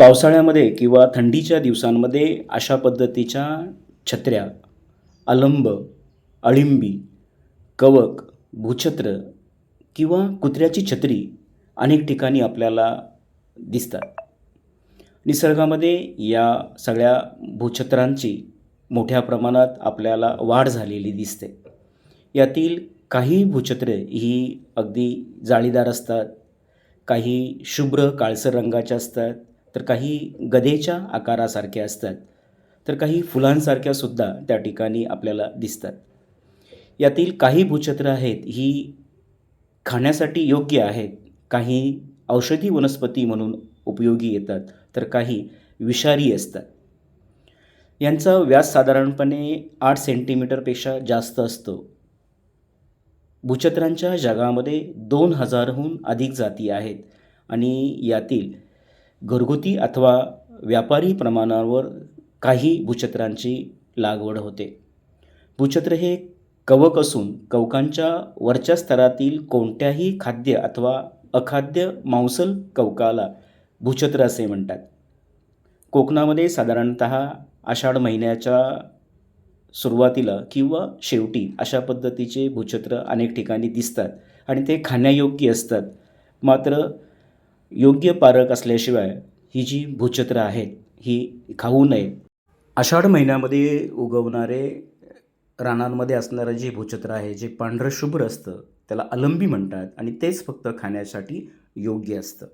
पावसाळ्यामध्ये किंवा थंडीच्या दिवसांमध्ये अशा पद्धतीच्या छत्र्या, अलिंब, अळिंबी, कवक, भूछत्र किंवा कुत्र्याची छत्री अनेक ठिकाणी आपल्याला दिसतात. निसर्गामध्ये या सगळ्या भूछत्रांची मोठ्या प्रमाणात आपल्याला वाढ झालेली दिसते. यातील काही भूछत्रे ही अगदी जाळीदार असतात, काही शुभ्र काळसर रंगाच्या असतात, तर काही गदेच्या आकारासारख्या असतात, तर काही फुलांसारख्या सुद्धा त्या ठिकाणी आपल्याला दिसतात. यातील काही भूछत्र आहेत ही खाण्यासाठी योग्य आहेत, काही औषधी वनस्पती म्हणून उपयोगी येतात, तर काही विषारी असतात. यांचा व्यास साधारणपणे 8 सेंटीमीटरपेक्षा जास्त असतो. भूछत्रांच्या जगामध्ये 2000हून अधिक जाती आहेत आणि यातील घरगुती अथवा व्यापारी प्रमाणावर काही भूछत्रांची लागवड होते. भूछत्र हे कवक असून कवकांच्या वरच्या स्तरातील कोणत्याही खाद्य अथवा अखाद्य मांसल कवकाला भूछत्र असे म्हणतात. कोकणामध्ये साधारणतः आषाढ महिन्याच्या सुरुवातीला किंवा शेवटी अशा पद्धतीचे भूछत्र अनेक ठिकाणी दिसतात आणि ते खाण्यायोग्य असतात. मात्र योग्य पारख असल्याशिवाय ही जी भूछत्र आहेत ही खाऊ नये. आषाढ महिन्यामध्ये उगवणारे रानांमध्ये असणारं जे भूछत्र आहे, जे पांढरं शुभ्र असतं, त्याला अलिंबी म्हणतात आणि तेच फक्त खाण्यासाठी योग्य असतं.